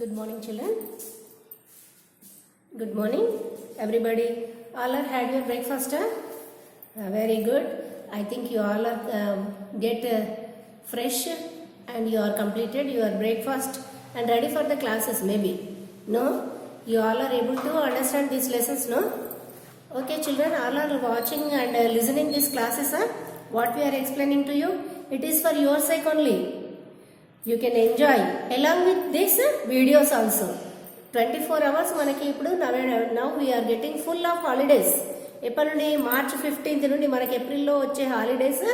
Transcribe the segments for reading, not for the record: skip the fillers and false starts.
Good morning, children. Good morning, everybody. All are had your breakfast? Very good. I think you all are get fresh and you are completed your breakfast and ready for the classes. Maybe no, you all are able to understand these lessons. No, okay, children. All are watching and listening these classes. What we are explaining to you, it is for your sake only. You can enjoy along with this videos also. 24 hours మనకి ఇప్పుడు now we are getting full of holidays. ఎప్పటి నుండి March 15th నుండి మనకి ఏప్రిల్లో వచ్చే holidays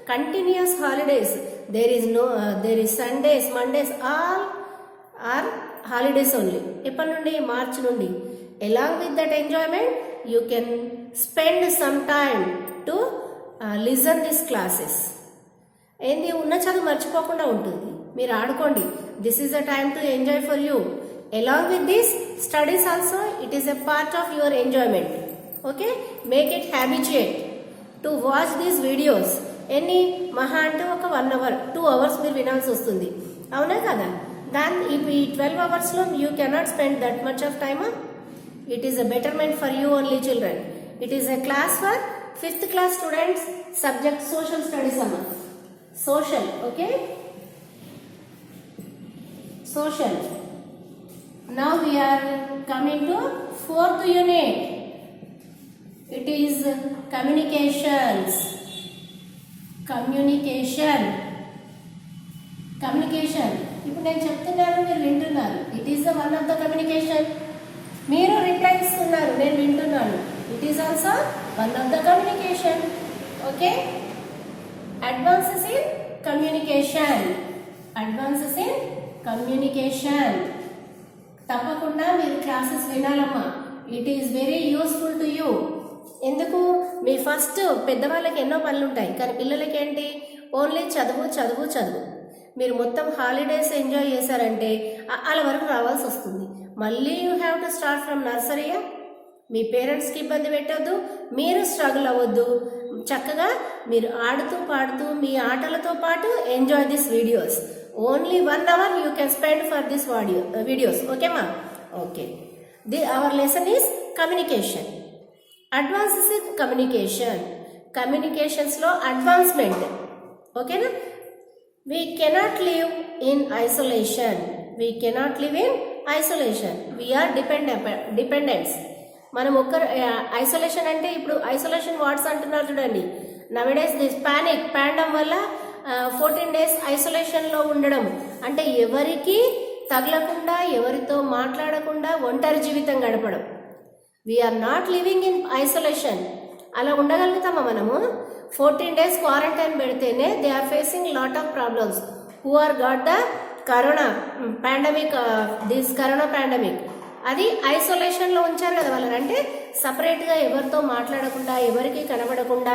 continuous holidays. there is Sundays, Mondays, all are holidays only. ఎప్పటి నుండి మార్చ్ నుండి. along with that enjoyment you can spend some time to listen these classes. ఏంది ఉన్న చదువు మర్చిపోకుండా ఉంటుంది. మీరు ఆడుకోండి. This is a time to enjoy for you. Along with this studies also it is a part of your enjoyment. Okay, make it habituate to watch these videos. ఎన్ని మహా అంటే ఒక 1 hour 2 hours మీరు వినాల్సి వస్తుంది. అవునా కదా? ఈ 12 hours you cannot spend that much of time. It is a betterment for you only children. It is a class for 5th class students. Subject social studies అమ్మ. Social, okay, social. Now we are coming to 4th unit. It is communications. Communication. ఇప్పుడు నేను చెప్తున్నాను, మీరు వింటున్నారు. It is the one of the communication. మీరు reply ఇస్తున్నారు, నేను వింటున్నాను. It is also one of the communication. Okay, advances in communication. Advances in communication. తప్పకుండా మీరు క్లాసెస్ వినాలమ్మా. It is very useful to you. ఎందుకు? మీ ఫస్ట్ పెద్దవాళ్ళకి ఎన్నో పనులు ఉంటాయి, కానీ పిల్లలకి ఏంటి? ఓన్లీ చదువు చదువు చదువు. మీరు మొత్తం హాలిడేస్ ఎంజాయ్ చేశారంటే అలా వరకు రావాల్సి వస్తుంది. మళ్ళీ you have to start from నర్సరీయా. మీ పేరెంట్స్కి ఇబ్బంది పెట్టొద్దు, మీరు స్ట్రగుల్ అవ్వద్దు. చక్కగా మీరు ఆడుతూ పాడుతూ మీ ఆటలతో పాటు enjoy this videos. Only 1 hour you can spend for this videos. Okay ma? Okay. Our lesson is communication. Advances in communication. Communications lo advancement. Okay na? We cannot live in isolation. We cannot live in isolation. We are dependents. మనం ఒక్కరు isolation అంటే ఇప్పుడు isolation wards అంటున్నారు చూడండి. నవడేస్ this పాండమ్ వల్ల 14 days ఐసోలేషన్లో ఉండడం అంటే ఎవరికి తగలకుండా, ఎవరితో మాట్లాడకుండా ఒంటరి జీవితం గడపడం. We are not living in isolation. అలా ఉండగలుగుతామా మనము? 14 days క్వారంటైన్ పెడితేనే they are facing lot of problems. Who are got the corona pandemic, this corona pandemic. అది ఐసోలేషన్లో ఉంచారు కదా వాళ్ళని. అంటే సపరేట్గా ఎవరితో మాట్లాడకుండా, ఎవరికి కనబడకుండా,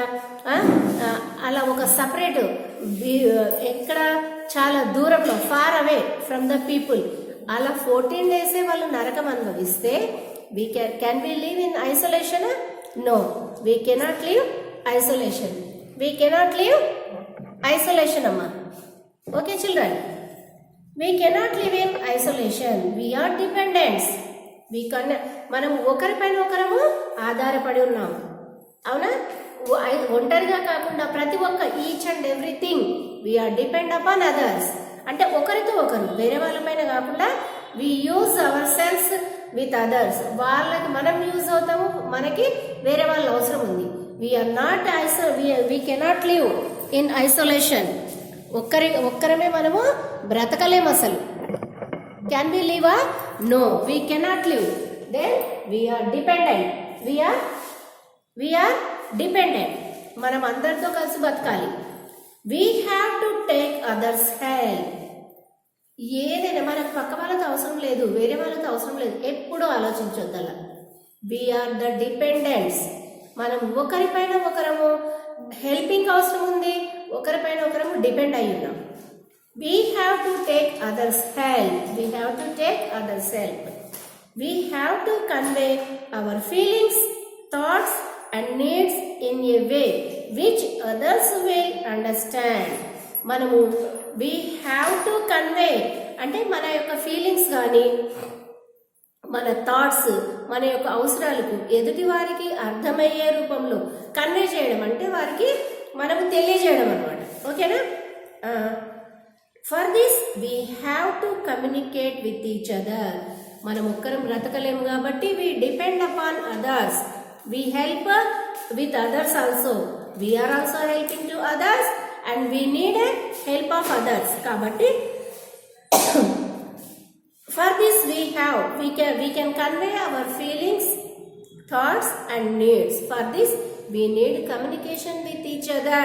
అలా ఒక సపరేట్ ఎక్కడ చాలా దూరంలో, far away from the people. అలా 14 days వాళ్ళు నరకం అనుభవిస్తే can we live in isolation? No, we cannot live isolation. We cannot live isolation అమ్మా. Okay children, we cannot live in isolation. We are dependents. మనం ఒకరిపైన ఒకరము ఆధారపడి ఉన్నాము. అవునా? ఒంటరిగా కాకుండా ప్రతి ఒక్క each and everything we are depend upon others. అంటే ఒకరితో ఒకరు, వేరే వాళ్ళపైన కాకుండా we use our selves with others. వాళ్ళకి మనం యూజ్ అవుతాము, మనకి వేరే వాళ్ళ అవసరం ఉంది. We are not we cannot live in isolation. ఒక్కరమే మనము బ్రతకలేము అసలు. Can we live? No, we cannot live. Then we are dependent. We are dependent. మనం అందరితో కలిసి బతకాలి. We have to take others' help. ఏదైనా మనకు పక్క వాళ్ళతో అవసరం లేదు, వేరే వాళ్ళతో అవసరం లేదు, ఎప్పుడూ ఆలోచించొద్దలా. We are the dependents. మనం ఒకరిపైన ఒకరము హెల్పింగ్ అవసరం ఉంది, ఒకరిపైన ఒకరము డిపెండ్ అయి ఉన్నాం. We have to take others' help. We have to take others' help. We have to convey our feelings, thoughts and needs in a way which others will understand. మనము we have to convey అంటే మన యొక్క feelings కానీ మన thoughts మన యొక్క అవసరాలకు ఎదుటి వారికి అర్థమయ్యే రూపంలో కన్వే చేయడం అంటే వారికి మనకు తెలియజేయడం అనమాట. ఓకేనా? For this we have to communicate with each other. మనం ఒక్కరం బ్రతకలేము కాబట్టి we depend upon others. We help with others also. We are also helping to others and we need a help of others. కాబట్టి for this we can convey our feelings, thoughts and needs. For this we need communication with each other.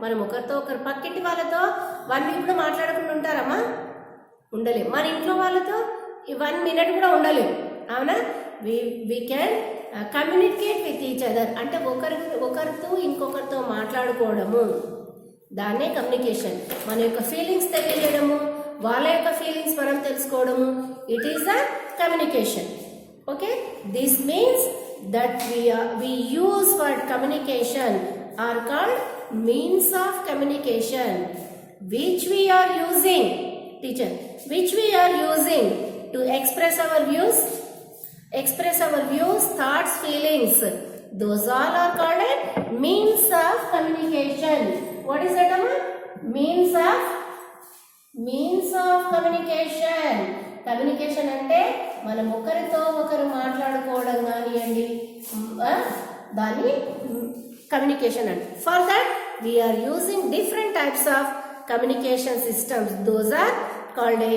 మనం ఒకరితో ఒకరు పక్కింటి వాళ్ళతో 1 week కూడా మాట్లాడకుండా ఉంటారమ్మా? ఉండలేం. మన ఇంట్లో వాళ్ళతో 1 మినిట్ కూడా ఉండలేం. అవునా? we can communicate with each other అంటే ఒకరితో ఇంకొకరితో మాట్లాడుకోవడము, దాన్నే కమ్యూనికేషన్. మన యొక్క ఫీలింగ్స్ తెలియజేయడము, వాళ్ళ యొక్క ఫీలింగ్స్ మనం తెలుసుకోవడము, it is the communication. Okay, this means that we use for communication are called means of communication which we are using, teacher, which we are using to express our views, thoughts, feelings. Those all are called a means of communication. What is that, amma? Means of communication. Communication అంటే మనం ఒకరితో ఒకరు మాట్లాడుకోవడం కానివ్వండి, దాన్ని communication అంటే. For that we are using different types of communication systems. Those are called a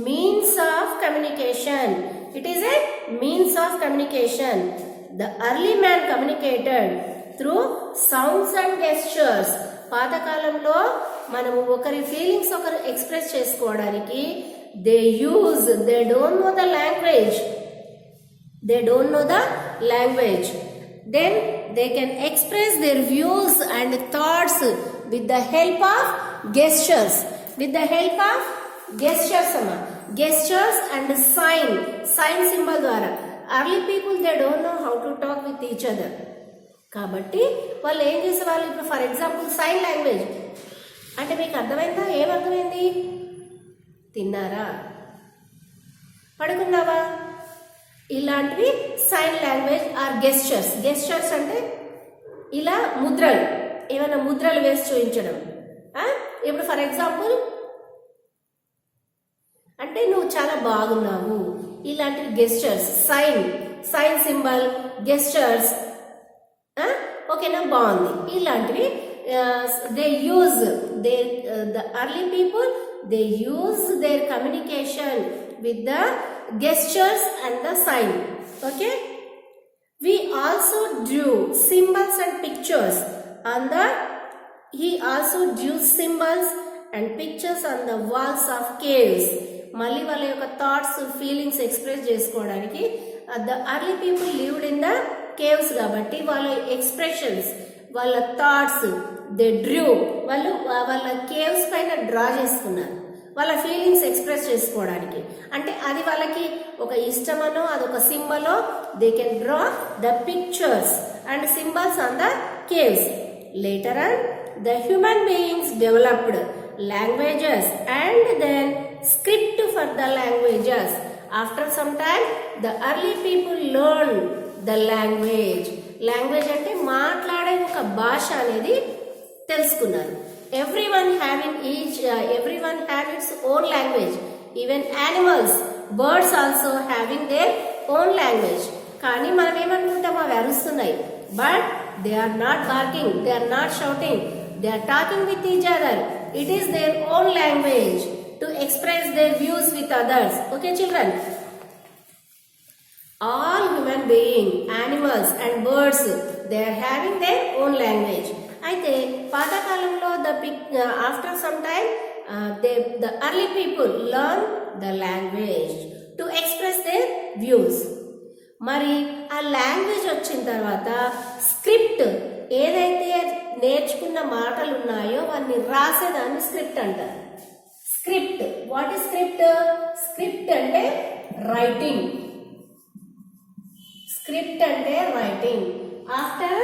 means of communication. It is a means of communication. The early man communicated through sounds and gestures. పాతకాలంలో మనము ఒకరి feelings ఒకరు express చేసుకోవడానికి they don't know the language. Then they can express their views and thoughts with the help of gestures. అమ్మా, gestures and sign symbol ద్వారా. Early people they don't know how to talk with each other. కాబట్టి వాళ్ళు ఏం చేసేవాళ్ళు, ఇప్పుడు for example sign language అంటే మీకు అర్థమైందా? ఏమర్థమైంది? తిన్నారా, పడుకున్నావా, ఇలాంటివి సైన్ లాంగ్వేజ్ ఆర్ గెస్చర్స్ అంటే ఇలా ముద్రలు, ఏమైనా ముద్రలు వేసి చూపించడం. ఇప్పుడు ఫర్ ఎగ్జాంపుల్ అంటే నువ్వు చాలా బాగున్నావు, ఇలాంటివి గెస్చర్స్. Sign symbol, gestures. ఓకేనా? బాగుంది. ఇలాంటివి they use the early people, they use their communication with the gestures and the sign. Okay, we also drew symbols and pictures on the he also drew symbols and pictures on the walls of caves. మళ్ళీ వాళ్ళ యొక్క thoughts, feelings express చేసుకోవడానికి the early people lived in the caves కాబట్టి వాళ్ళ expressions, వాళ్ళ thoughts they Drew. వాళ్ళ caves పైన draw చేసుకున్నారు వాళ్ళ ఫీలింగ్స్ ఎక్స్ప్రెస్ చేసుకోవడానికి. అంటే అది వాళ్ళకి ఒక ఇష్టమనో అదొక సింబలో. They can draw the pictures and symbols on the caves. Later on the human beings developed languages and then script for the languages. After some time the early people learn the language. Language అంటే మాట్లాడే ఒక భాష అనేది తెలుసుకున్నారు. everyone have its own language. Even animals, birds also having their own language. కానీ మనం ఏమనుకుంటాం, అవి అరుస్తున్నాయి. But they are not barking, they are not shouting, they are talking with each other. It is their own language to express their views with others. Okay children, all human beings, animals and birds, they are having their own language. అయితే పాతకాలంలో after some time the early people learn the language to express their views. మరి ఆ language వచ్చిన తర్వాత script, ఏదైతే నేర్చుకున్న మాటలు ఉన్నాయో అవన్నీ రాసేదాన్ని స్క్రిప్ట్ అంటారు. Script, what is script? Script అంటే రైటింగ్. స్క్రిప్ట్ అంటే writing. After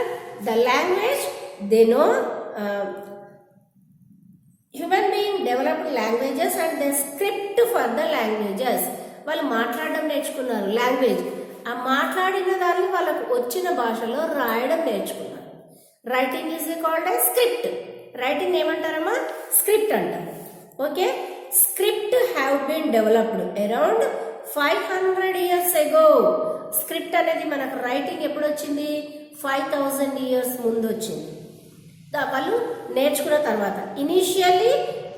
the language they know human being developed languages and the script for the languages. వాళ్ళు మాట్లాడడం నేర్చుకున్నారు, లాంగ్వేజ్. ఆ మాట్లాడిన దాన్ని వాళ్ళకు వచ్చిన భాషలో రాయడం నేర్చుకున్నారు. Writing is called a script. Writing ఏమంటారమ్మా? స్క్రిప్ట్ అంటారు. Okay, script have been developed around 500 years ago. Script అనేది మనకు రైటింగ్ ఎప్పుడు వచ్చింది? 5000 years ముందు వచ్చింది. వాళ్ళు నేర్చుకున్న తర్వాత initially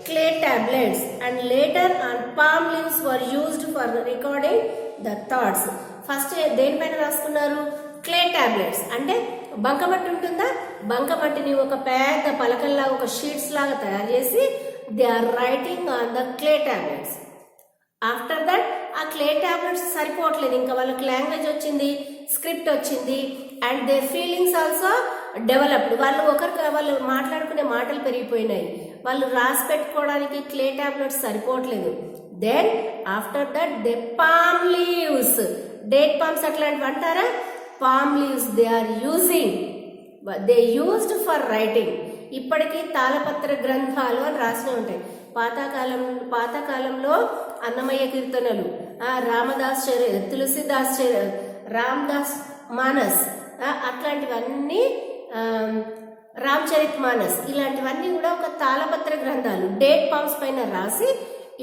clay tablets and later on palm leaves were used for recording the thoughts. First దేనిపైన రాసుకున్నారు? క్లే టాబ్లెట్స్ అంటే బంకమట్టి ఉంటుందా, బంకమట్టిని ఒక పెద్ద పలకల్లాగా ఒక షీట్స్ లాగా తయారు చేసి they are writing on the clay tablets. After that ఆ క్లే టాబ్లెట్స్ సరిపోవట్లేదు, ఇంకా వాళ్ళకి లాంగ్వేజ్ వచ్చింది, స్క్రిప్ట్ వచ్చింది, and they feelings also developed. వాళ్ళు మాట్లాడుకునే మాటలు పెరిగిపోయినాయి, వాళ్ళు రాసి పెట్టుకోవడానికి క్లే టాబ్లెట్స్ సరిపోవట్లేదు. Then after that they palm leaves, date palms అట్లాంటివి అంటారా, palm leaves they are using, they used for writing. ఇప్పటికీ తాళపత్ర గ్రంథాలు అని రాసి ఉంటాయి. పాతకాలంలో అన్నమయ్య కీర్తనలు, రామదాస్ తులసిదాస్ రామదాస్ మానస్, అట్లాంటివన్నీ రామచరిత్ మానస్, ఇలాంటివన్నీ కూడా ఒక తాళపత్ర గ్రంథాలు డేట్ పామ్స్ పైన రాసి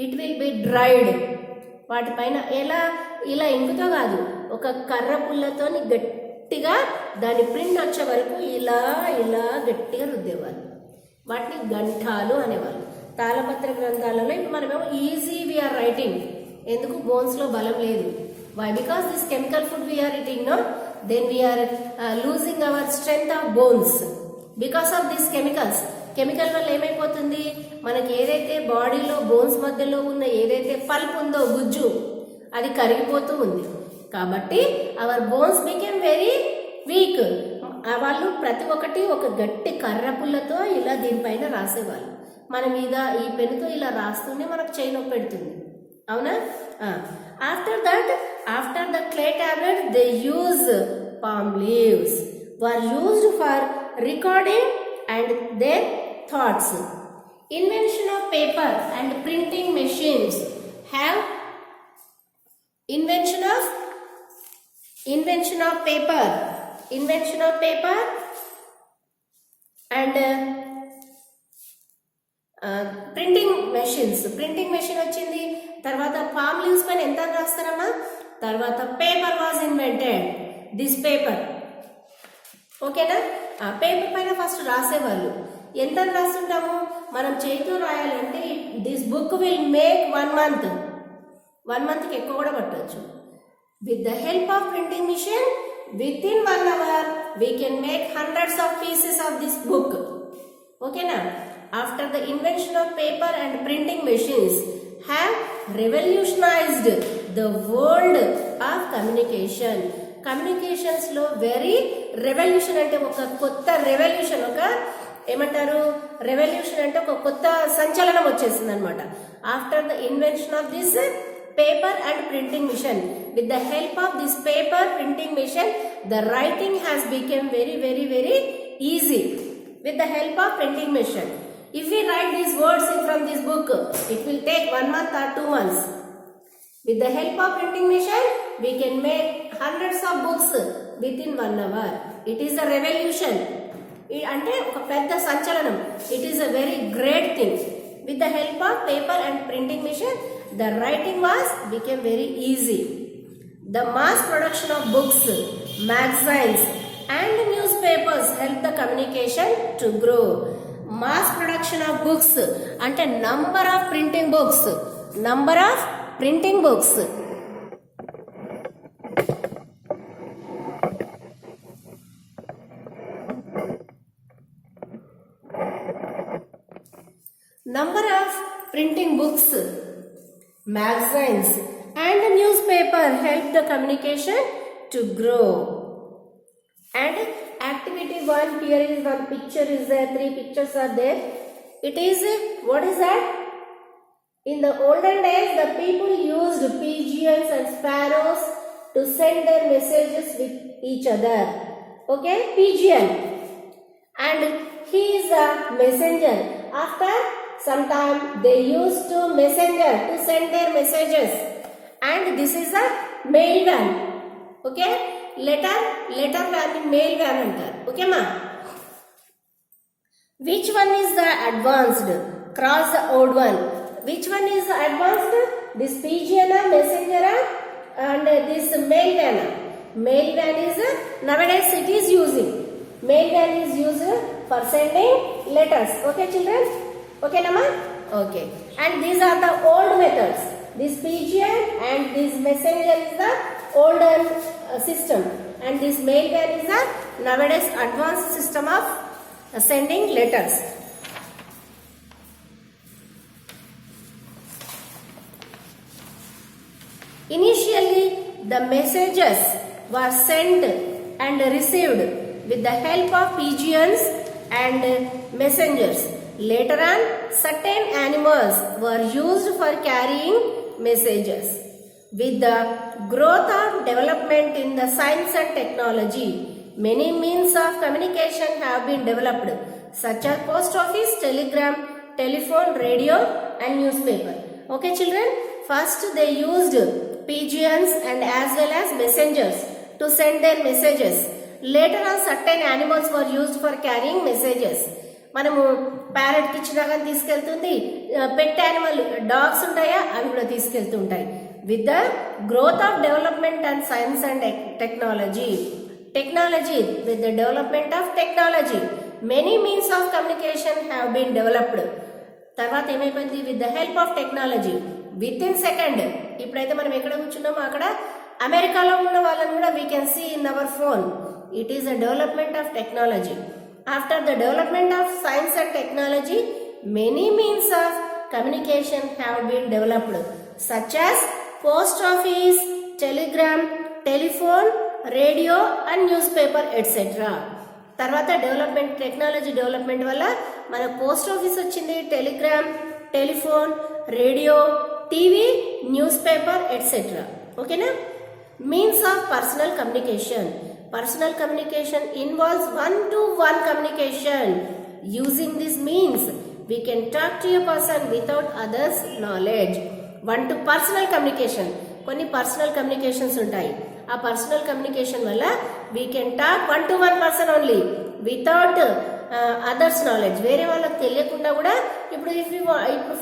ఇట్ విల్ బి డ్రైడ్. వాటిపైన ఇలా ఇంకుతో కాదు, ఒక కర్ర పుల్లతోని గట్టిగా దాని ప్రింట్ వచ్చే వరకు ఇలా గట్టిగా రుద్దేవాళ్ళు. వాటిని గంఠాలు అనేవాళ్ళు. తాళపత్ర గ్రంథాలలో ఇప్పుడు మనమేమో ఈజీ వీఆర్ రైటింగ్. ఎందుకు? బోన్స్లో బలం లేదు. Why? Because this chemical food we are eating, no, then we are losing our strength of bones because of this chemicals. Chemical వల్ల ఏమైపోతుంది? మనకి ఏదైతే బాడీలో బోన్స్ మధ్యలో ఉన్న ఏదైతే పల్ప్ ఉందో, గుజ్జు, అది కరిగిపోతూ ఉంది. కాబట్టి our bones become very weak. వాళ్ళు ప్రతి ఒక్కటి ఒక గట్టి కర్ర పుల్లతో ఇలా దీనిపైన రాసేవాళ్ళు. మన మీద ఈ పెన్నుతో ఇలా రాస్తూనే మనకు చేయి నొప్పి పెడుతుంది, అవునా? After the clay tablet they use palm leaves were used for recording and their thoughts. Invention of paper and printing machines have invention of paper and printing machines. Printing machine వచ్చింది. తర్వాత పామ్ లీవ్స్ పైన ఎంత రాస్తారమ్మా? తర్వాత paper was invented. This paper, ఓకేనా? Paper పైన first రాసేవాళ్ళు. ఎంత రాస్తుంటాము మనం? చేతితో రాయాలంటే this book will make 1 month. 1 monthకి ఎక్కువ కూడా పట్టవచ్చు. With the help of printing machine with in 1 hour we can make hundreds of pieces of this book, ఓకేనా? After the invention of paper and printing machines have revolutionized the world of communication. కమ్యూనికేషన్స్లో very revolution అంటే ఒక కొత్త revolution, ఒక ఏమంటారు, revolution అంటే ఒక కొత్త సంచలనం వచ్చేసింది అనమాట. After the invention of this paper and printing machine, with the help of this paper printing machine the writing has become very easy. With the help of printing machine, if we write these words from this book, it will take 1 month or 2 months. With the help of printing machine we can make hundreds of books within 1 hour. It is a revolution. అంటే ఒక పెద్ద సంచలనం. It is a very great thing. With the help of paper and printing machine the writing became very easy. The mass production of books, magazines and newspapers helped the communication to grow. Mass production of books అంటే number of printing books. Number of printing books, magazines and newspaper help the communication to grow. And activity 1, here is 1 picture is there, 3 pictures are there. It is, what is that? In the olden days the people used pigeons and sparrows to send their messages with each other. Okay, pigeon, and he is a messenger. After sometimes they used to messenger to send their messages, and this is a mail van. Okay, letter van ni mail van antaru. Okay ma, which one is the advanced? Cross the old one. Which one is advanced? This pigeon, messenger, and this mail van. Mail van is nowadays it is using. Mail van is used for sending letters. Okay children? Okay nama? Okay. And these are the old methods. This pigeon and this messenger is the older system, and this mail van is the nowadays advanced system of sending letters. Initially, the messages were sent and received with the help of pigeons and messengers. Later on, certain animals were used for carrying messages. With the growth of development in the science and technology, many means of communication have been developed, such as post office, telegram, telephone, radio, and newspaper. Okay children, first they used pigeons and as well as messengers to send their messages. Later on, certain animals were used for carrying messages. మనము parrot కి ఇచ్చినా కానీ తీసుకెళ్తుంది, పెట్ animal dogs ఉంటాయా అవి కూడా తీసుకెళ్తూ ఉంటాయి. With the growth of development and science and technology, with the development of technology, many means of communication have been developed. తర్వాత ఏమైపోయింది? With the help of technology, within second. ఇప్పుడైతే మనం ఎక్కడ కూర్చున్నామో అక్కడ అమెరికాలో ఉన్న వాళ్ళని కూడా we can see in our phone. It is the development of technology. After the development of science and technology, many means of communication have been developed, such as post office, telegram, telephone, radio and newspaper etc. తర్వాత development, technology development వల్ల మన post office వచ్చింది, telegram, telephone, radio, TV, newspaper etcetera. ఓకేనా? Means of personal communication. Personal communication involves one-to-one communication. Using these means, we can talk to a person without others' knowledge. Personal communication. కొన్ని personal communications ఉంటాయి. ఆ personal communication వల్ల we can talk one-to-one person only without others' knowledge. వేరే వాళ్ళకి తెలియకుండా కూడా ఇప్పుడు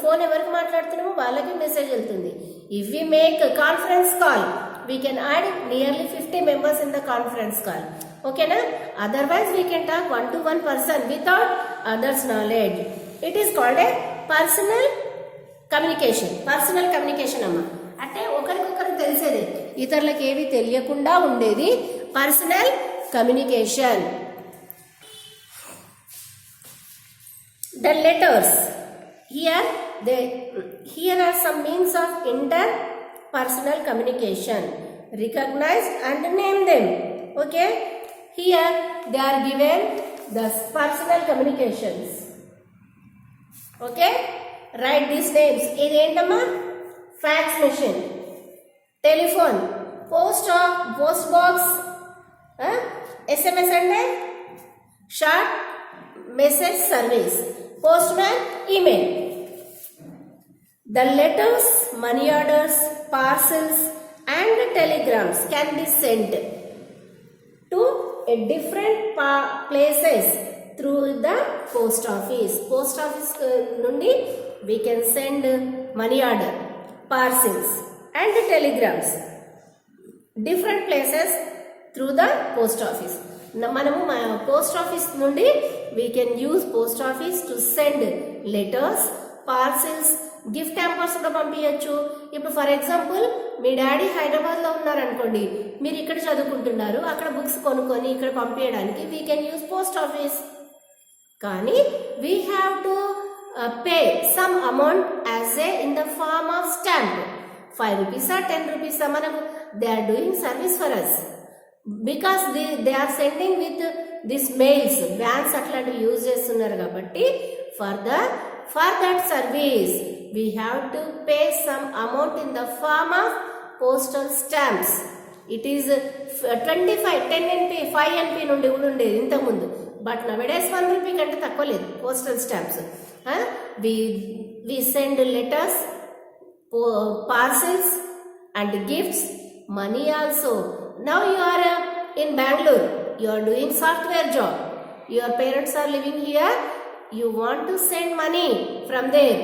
phone ఎవరికి మాట్లాడుతున్నామో వాళ్ళకి మెసేజ్ వెళ్తుంది. If we make a conference call, we can add nearly 50 members in the conference call. Okay na? Otherwise we can talk one-to-one person without others' knowledge. It is called a personal communication. Personal communication amma. అంటే ఒకరికొకరు తెలిసేది, ఇతరులకు ఏవి తెలియకుండా ఉండేది personal communication. The letters. Here are some means of interpersonal communication. Recognize and name them. Okay? Here they are given the personal communications. Okay? Write these names. ఇది ఏంటమ్మా? Fax machine, telephone, post box, SMS అంటే short message service, postman, email. The letters, money orders, parcels and telegrams can be sent to a different places through the post office. Post office నుండి we can send money order, parcels and telegrams different places through the post office. మనము post office నుండి we can use post office to send letters, parcels, gift hampers కూడా పంపించచ్చు. ఇప్పుడు for example me daddy హైదరాబాద్లో ఉన్నారనుకోండి, మీరు ఇక్కడ చదువుకుంటున్నారు, అక్కడ బుక్స్ కొనుక్కొని ఇక్కడ పంపించడానికి we can use post office. కానీ we have to pay some amount as a in the form of stamp. 5 rupees or 10 rupees మనకు they are doing service for us. Because they are sending with this mails, vans అట్లాంటివి use చేస్తున్నారు కాబట్టి for that service we have to pay some amount in the form of postal stamps. It is 25, 10 NP, 5 NP నుండి కూడా ఉండేది ఇంతకుముందు. But నవడేస్ 1 rupee కంటే తక్కువ లేదు postal stamps. we send letters, parcels and gifts, money also. Now you are in Bangalore, you are doing software job, your parents are living here, you want to send money from there.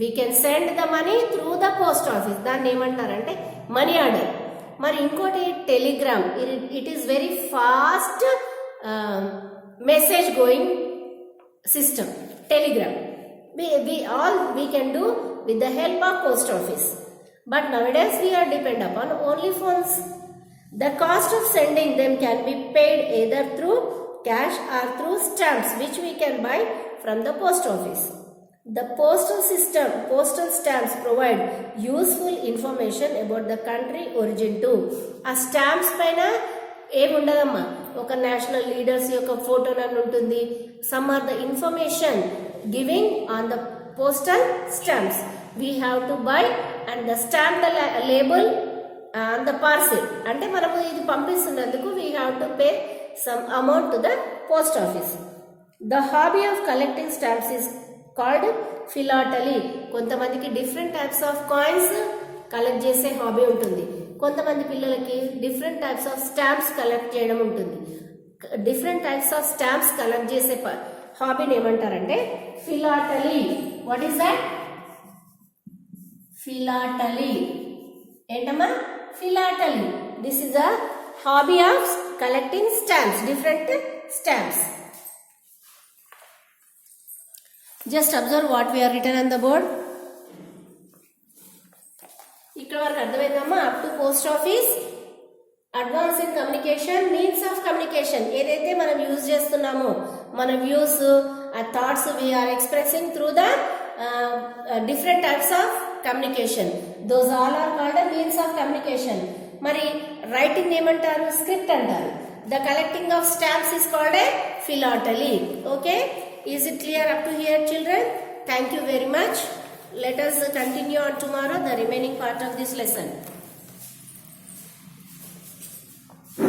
We can send the money through the post office. దాన్ని ఏమంటారంటే money order. మరి ఇంకోటి Telegram. It is very fast message going system. Telegram we can do with the help of post office. But nowadays we are depend upon only phones. The cost of sending them can be paid either through cash or through stamps, which we can buy from the post office. The postal stamps provide useful information about the country origin too. ఆ stamps పైన ఏముండదమ్మా, ఒక national leaders యొక్క photo నన్ను ఉంటుంది. Some are the information giving on the postal stamps. We have to buy and the stamp the label on the parcel. అంటే మనము ఇది పంపిస్తున్నందుకు we have to pay some amount to the post office. The hobby of collecting stamps is called philately. కొంతమందికి different types of coins collect చేసే hobby ఉంటుంది. కొంతమంది పిల్లలకి different types of stamps collect చేయడం ఉంటుంది. Different types of stamps collect చేసే హాబీని ఏమంటారంటే philately. What is that? Philately. ఏంటమ్మా? Philately. This is a hobby of collecting stamps, different stamps. Just observe what we are written on the board. ఇక్కడ వరకు అర్థమైందమ్మా? Up to post office, advance in communication, means of communication. ఏదైతే మనం use చేస్తున్నామో మన views, thoughts we are expressing through the different types of communication. Those all are called means of communication. మరి writing ఏమంటారు? Script అంటారు. The collecting of stamps is called a philately. Okay, is it clear up to here, children? Thank you very much. Let us continue on tomorrow the remaining part of this lesson.